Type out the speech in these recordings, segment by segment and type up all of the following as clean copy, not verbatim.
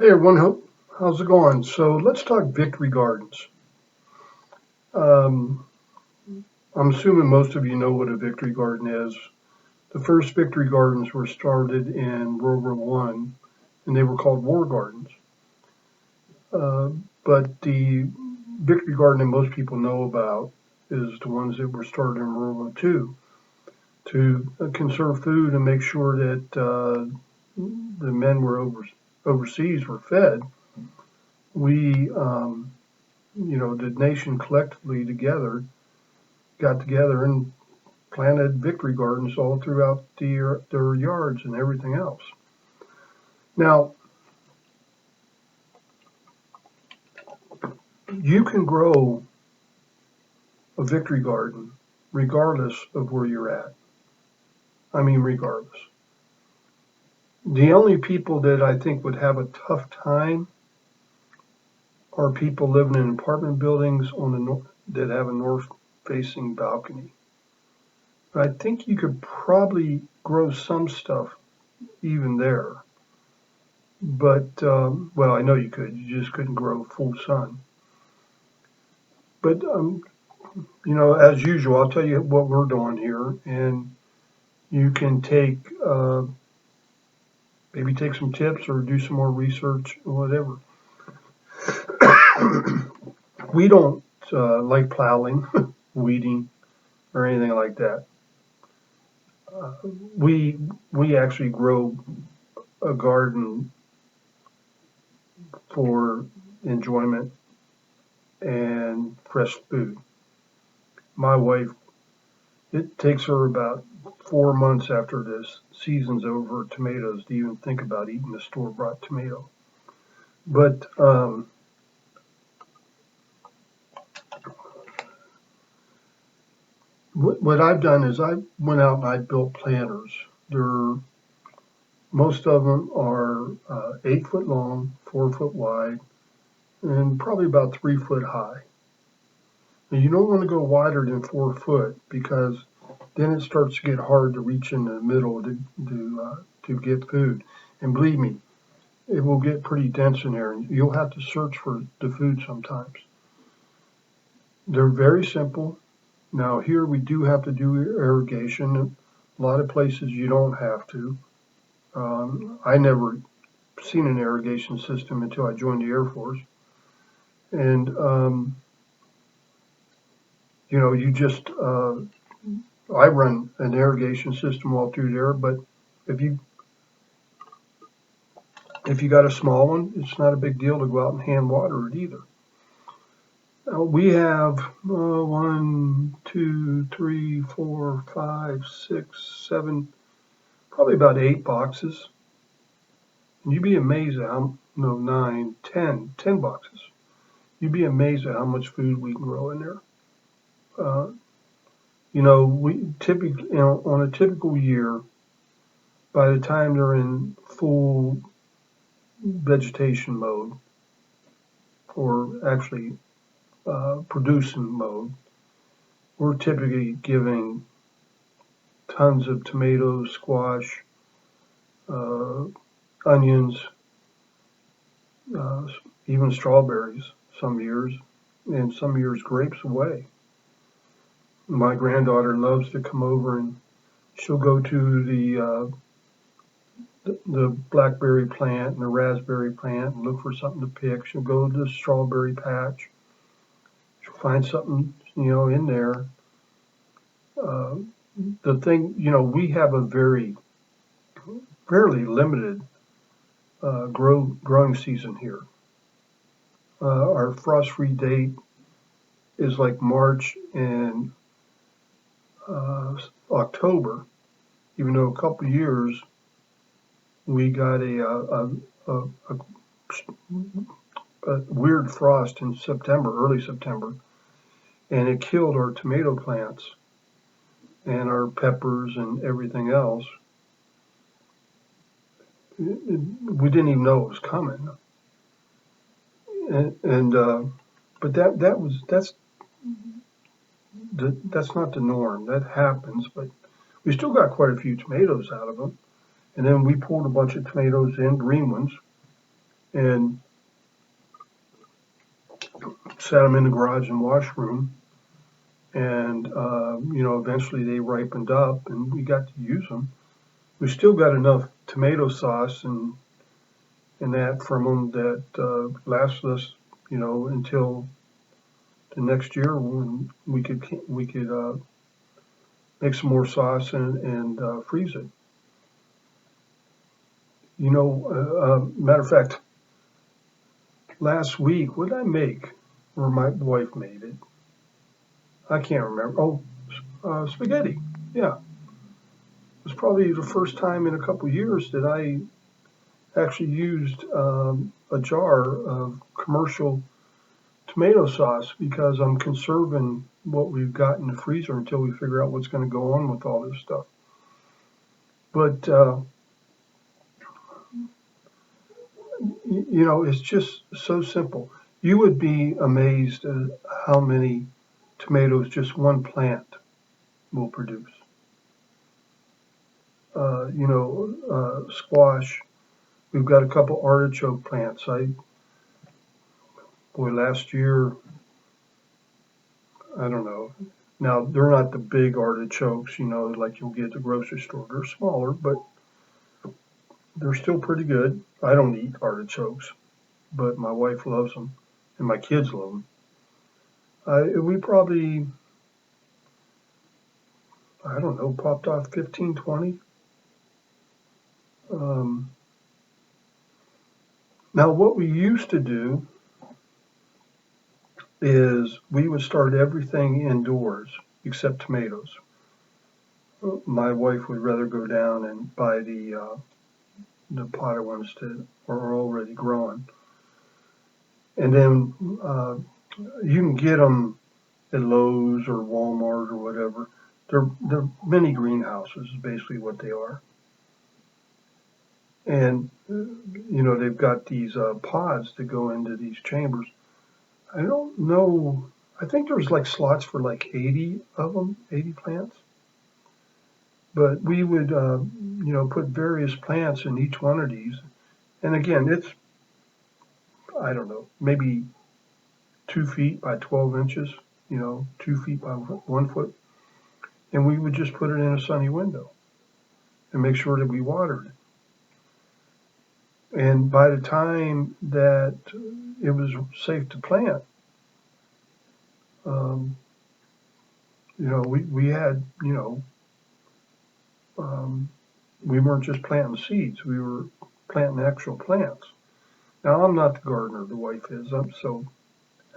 Hey everyone, how's it going? So let's talk Victory Gardens. Um, I'm assuming most of you know what a Victory Garden is. The first Victory Gardens were started in World War One, and they were called War Gardens. Uh, but the Victory Garden that most people know about is the ones that were started in World War Two to conserve food and make sure that the men were overseas were fed. We the nation collectively got together and planted victory gardens all throughout their yards and everything else. Now, you can grow a victory garden regardless of where you're at. I mean, regardless. The only people that I think would have a tough time are people living in apartment buildings that have a north-facing balcony. I think you could probably grow some stuff even there. But, well, I know you could. You just couldn't grow full sun. But, as usual, I'll tell you what we're doing here. And you can maybe take some tips or do some more research or whatever. We don't like plowing, weeding, or anything like that. Uh, we we actually grow a garden for enjoyment and fresh food. My wife, it takes her about 4 months after this season's over tomatoes to even think about eating a store-bought tomato. But what I've done is I went out and I built planters. Most of them are 8 foot long, 4 foot wide, and probably about 3 foot high. Now you don't want to go wider than 4 foot because then it starts to get hard to reach in the middle to get food. And believe me, it will get pretty dense in there, and you'll have to search for the food sometimes. They're very simple. Now here we do have to do irrigation. A lot of places you don't have to. I never seen an irrigation system until I joined the Air Force. And, you just, I run an irrigation system all through there, but if you if you got a small one, it's not a big deal to go out and hand water it either. We have 1, 2, 3, 4, 5, 6, 7, probably about 8 boxes. And you'd be amazed at how, no, 9, 10 boxes. You'd be amazed at how much food we can grow in there. We typically, on a typical year, by the time they're in full vegetation mode, or actually producing mode, we're typically giving tons of tomatoes, squash, uh, onions, uh, even strawberries some years, and some years grapes away. My granddaughter loves to come over and she'll go to the blackberry plant and the raspberry plant and look for something to pick. She'll go to the strawberry patch. She'll find something, in there. Uh, the thing, we have a fairly limited growing season here. Our frost-free date is like March and October, even though a couple of years we got a weird frost in September, early September, and it killed our tomato plants and our peppers and everything else. We didn't even know it was coming, but that's not the norm. That happens, but we still got quite a few tomatoes out of them. And then we pulled a bunch of tomatoes in, green ones, and set them in the garage and washroom. And, eventually they ripened up and we got to use them. We still got enough tomato sauce and that from them that lasts us, until the next year when we could make some more sauce and freeze it. Matter of fact, last week, what did I make? Or my wife made it. I can't remember. Oh, spaghetti. Yeah. It was probably the first time in a couple of years that I actually used a jar of commercial tomato sauce because I'm conserving what we've got in the freezer until we figure out what's going to go on with all this stuff. But, it's just so simple. You would be amazed at how many tomatoes just one plant will produce. Squash. We've got a couple artichoke plants. Last year, I don't know. Now, they're not the big artichokes, like you'll get at the grocery store. They're smaller, but they're still pretty good. I don't eat artichokes, but my wife loves them, and my kids love them. We probably, I don't know, popped off 15, 20. Now, what we used to do is we would start everything indoors except tomatoes. My wife would rather go down and buy the potted ones that are already growing. And then you can get them at Lowe's or Walmart or whatever. They're mini greenhouses is basically what they are. And, they've got these pods that go into these chambers. I don't know. I think there's like slots for like 80 of them, 80 plants. But we would, put various plants in each one of these. And again, it's, I don't know, maybe 2 feet by 12 inches, 2 feet by 1 foot. And we would just put it in a sunny window and make sure that we watered it. And by the time that it was safe to plant, we had, we weren't just planting seeds, we were planting actual plants. Now, I'm not the gardener, the wife is, so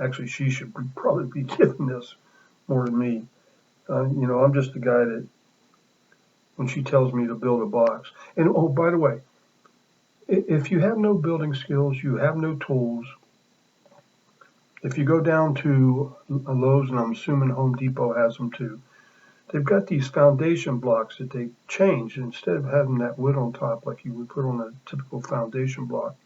actually she should probably be giving this more than me. I'm just the guy that, when she tells me to build a box. And, oh, by the way, if you have no building skills, you have no tools, if you go down to a Lowe's, and I'm assuming Home Depot has them too, they've got these foundation blocks that they change. Instead of having that wood on top like you would put on a typical foundation block,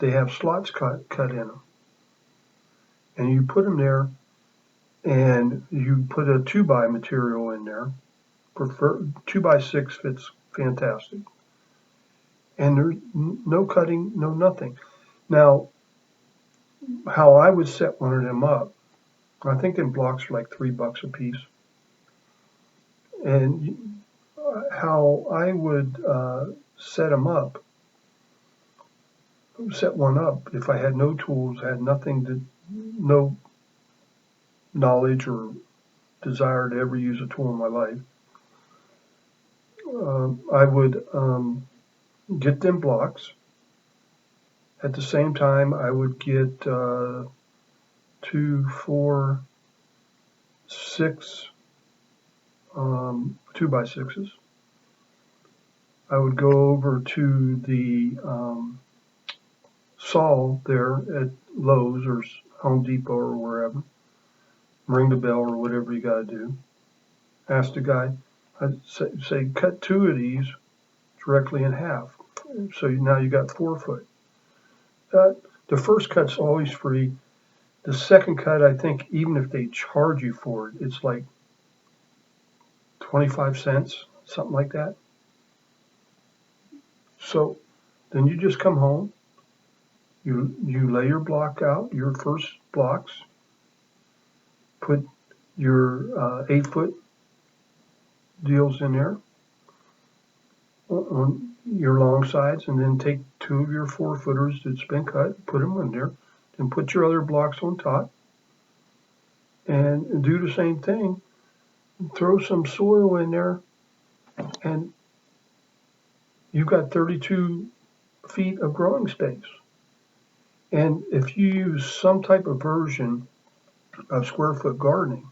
they have slots cut in them. And you put them there, and you put a 2x material in there. 2x6 fits fantastic. And there's no cutting, no nothing. Now, how I would set one of them up, I think them blocks are like $3 a piece. And how I would set one up if I had no tools, had no knowledge or desire to ever use a tool in my life, I would get them blocks. At the same time, I would get 2, 4, 6 2x6s. I would go over to the saw there at Lowe's or Home Depot or wherever, ring the bell or whatever you got to do. Ask the guy, I'd say cut 2 of these directly in half. So now you got 4 foot. The first cut's always free. The second cut, I think, even if they charge you for it, it's like 25 cents, something like that. So Then you just come home, you lay your block out, your first blocks, put your 8-foot deals in there on your long sides, and then take 2 of your 4-footers that's been cut, put them in there, then put your other blocks on top, and do the same thing. Throw some soil in there, and you've got 32 feet of growing space. And if you use some type of version of square foot gardening,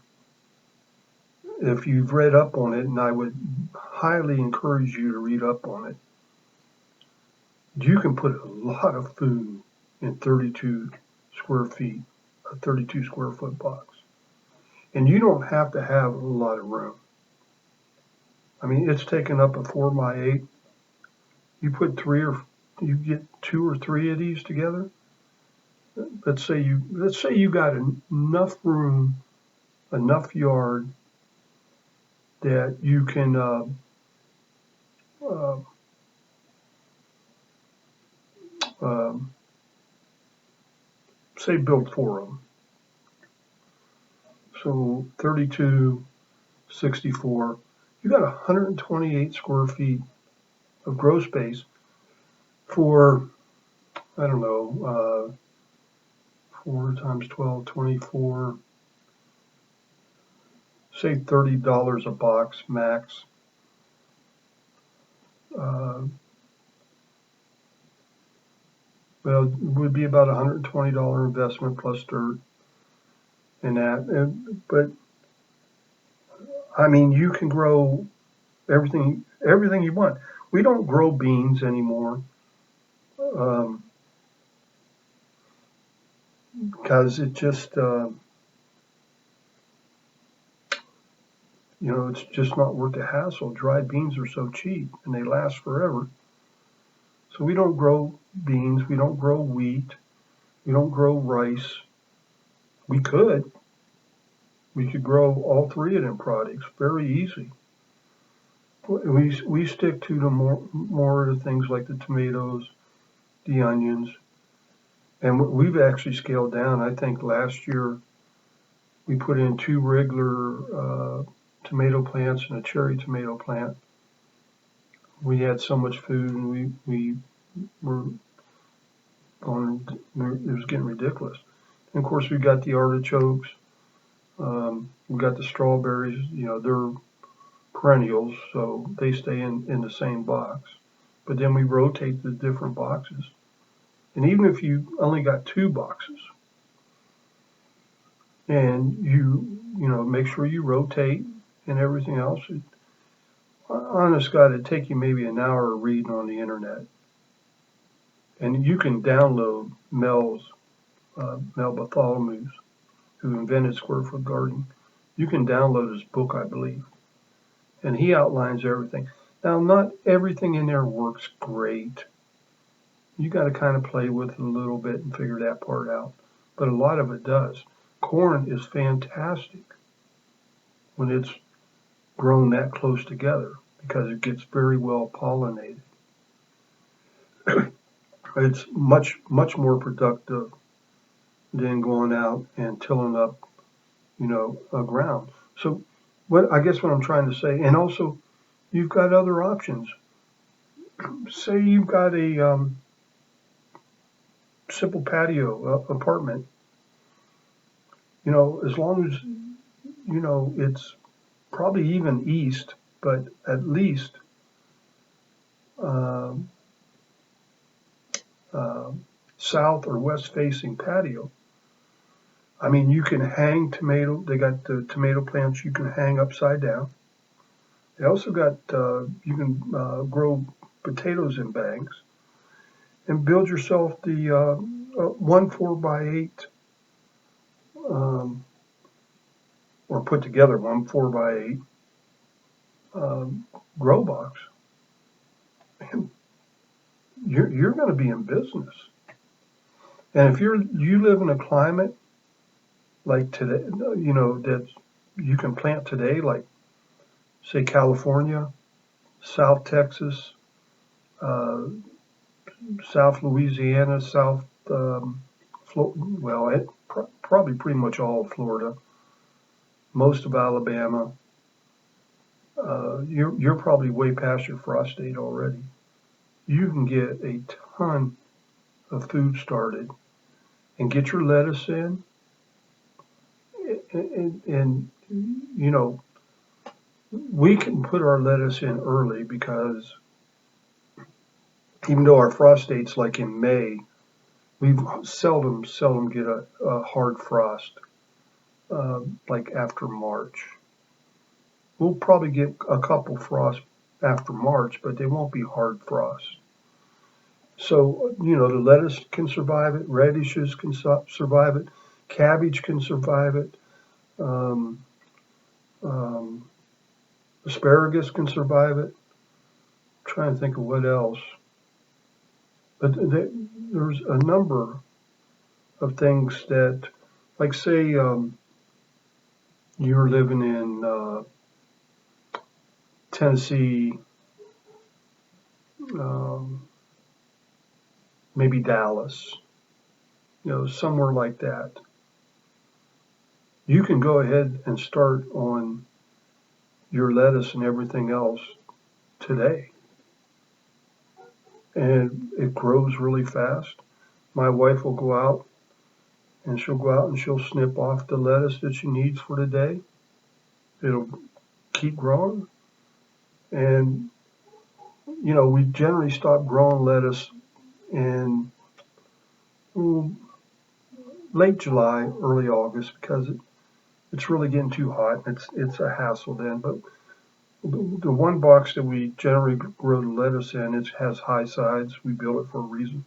if you've read up on it, and I would highly encourage you to read up on it, you can put a lot of food in 32 square feet, a 32 square foot box. And you don't have to have a lot of room. I mean, it's taken up a 4x8. You put you get 2 or 3 of these together. Let's say you got enough room, enough yard that you can say build 4 of them. So 32, 64. You got 128 square feet of grow space for, I don't know, 4 times 12, 24, say $30 a box max. Well, it would be about $120 investment plus dirt and that. But I mean, you can grow everything you want. We don't grow beans anymore because it just, it's just not worth the hassle. Dried beans are so cheap and they last forever. So we don't grow beans, we don't grow wheat, we don't grow rice. We could grow all 3 of them products very easy. We stick to the more of the things like the tomatoes, the onions, and we've actually scaled down. I think last year we put in 2 regular tomato plants and a cherry tomato plant. We had so much food, and we were going. It was getting ridiculous. And of course, we got the artichokes. We got the strawberries. They're perennials, so they stay in the same box. But then we rotate the different boxes. And even if you only got 2 boxes, and you make sure you rotate and everything else, honest God, it'd take you maybe an hour of reading on the internet. And you can download Mel Bartholomew's, who invented square foot gardening. You can download his book, I believe. And he outlines everything. Now, not everything in there works great. You got to kind of play with it a little bit and figure that part out. But a lot of it does. Corn is fantastic when it's grown that close together because it gets very well pollinated. It's much more productive than going out and tilling up, a ground. So what I'm trying to say, and also you've got other options. Say you've got a simple patio apartment, as long as, it's probably even east, but at least south or west facing patio. I mean, you can hang they got the tomato plants you can hang upside down. They also got, you can grow potatoes in bags and build yourself the 1 4x8, or put together 1 4x8 grow box. And you're going to be in business. And if you live in a climate like today, that you can plant today, like say California, South Texas, South Louisiana, probably pretty much all of Florida, most of Alabama. You're probably way past your frost date already. You can get a ton of food started and get your lettuce in, and you know, we can put our lettuce in early because even though our frost date's like in May, we seldom get a hard frost like after March. We'll probably get a couple frosts after March, but they won't be hard frosts. So, the lettuce can survive it, radishes can survive it, cabbage can survive it, um, um, asparagus can survive it. I'm trying to think of what else. But there's a number of things that, like say you're living in Tennessee, maybe Dallas, somewhere like that. You can go ahead and start on your lettuce and everything else today. And it grows really fast. My wife will go out and she'll snip off the lettuce that she needs for the day. It'll keep growing. And, we generally stop growing lettuce in late July, early August, because it's really getting too hot. It's a hassle then. But the one box that we generally grow the lettuce in, it has high sides. We built it for a reason.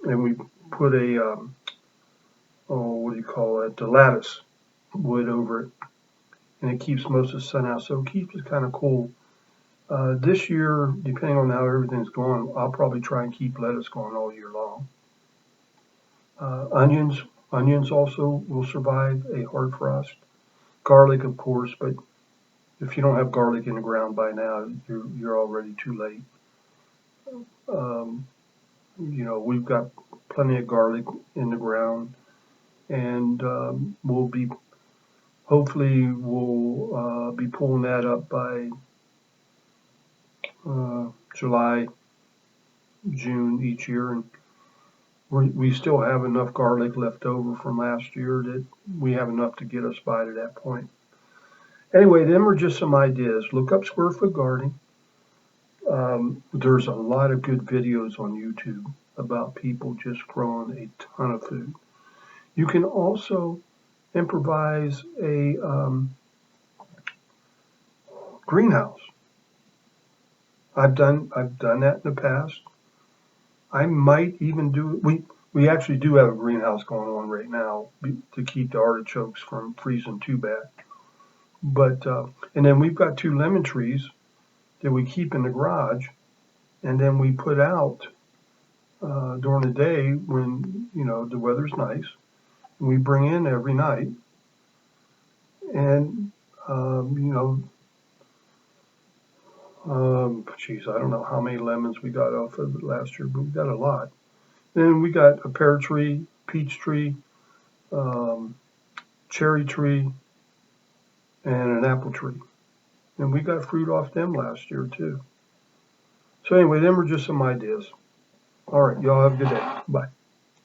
And we put a, the lattice wood over it. And it keeps most of the sun out. So it keeps it kind of cool. This year, depending on how everything's going, I'll probably try and keep lettuce going all year long. Onions also will survive a hard frost. Garlic, of course, but if you don't have garlic in the ground by now, you're already too late. We've got plenty of garlic in the ground, and hopefully we'll be pulling that up by July, June each year, and we still have enough garlic left over from last year that we have enough to get us by to that point. Anyway, them are just some ideas. Look up square foot gardening. There's a lot of good videos on YouTube about people just growing a ton of food. You can also improvise a greenhouse. I've done that in the past. I might even do it. We actually do have a greenhouse going on right now to keep the artichokes from freezing too bad. But and then we've got 2 lemon trees that we keep in the garage, and then we put out during the day when the weather's nice, and we bring in every night. And I don't know how many lemons we got off of it last year, but we got a lot. Then we got a pear tree, peach tree, cherry tree, and an apple tree. And we got fruit off them last year too. So anyway, them are just some ideas. All right, y'all have a good day. Bye.